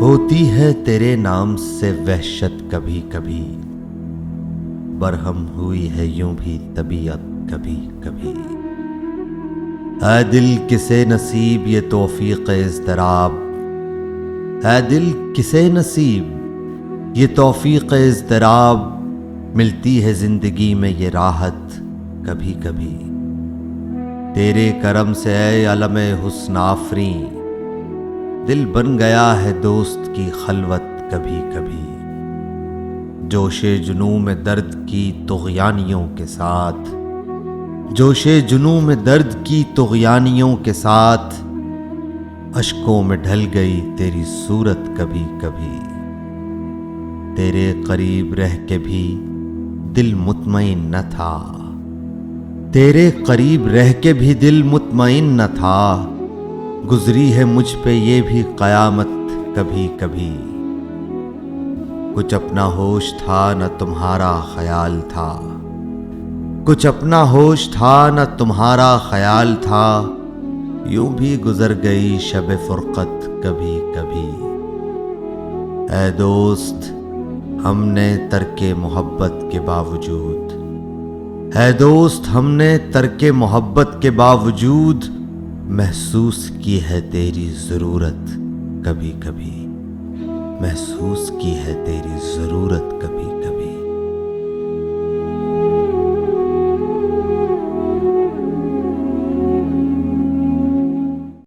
ہوتی ہے تیرے نام سے وحشت کبھی کبھی، برہم ہوئی ہے یوں بھی طبیعت کبھی کبھی۔ اے دل کسے نصیب یہ توفیق اضطراب، اے دل کسے نصیب یہ توفیق اضطراب، ملتی ہے زندگی میں یہ راحت کبھی کبھی۔ تیرے کرم سے اے علم حسن آفریں، دل بن گیا ہے دوست کی خلوت کبھی کبھی۔ جوش جنوں میں درد کی طغیانیوں کے ساتھ، جوش جنوں میں درد کی طغیانیوں کے ساتھ، اشکوں میں ڈھل گئی تیری صورت کبھی کبھی۔ تیرے قریب رہ کے بھی دل مطمئن نہ تھا، تیرے قریب رہ کے بھی دل مطمئن نہ تھا، گزری ہے مجھ پہ یہ بھی قیامت کبھی کبھی۔ کچھ اپنا ہوش تھا نہ تمہارا خیال تھا، کچھ اپنا ہوش تھا نہ تمہارا خیال تھا، یوں بھی گزر گئی شب فرقت کبھی کبھی۔ اے دوست ہم نے ترک محبت کے باوجود، اے دوست ہم نے ترک محبت کے باوجود، محسوس کی ہے تیری ضرورت کبھی کبھی، محسوس کی ہے تیری ضرورت کبھی۔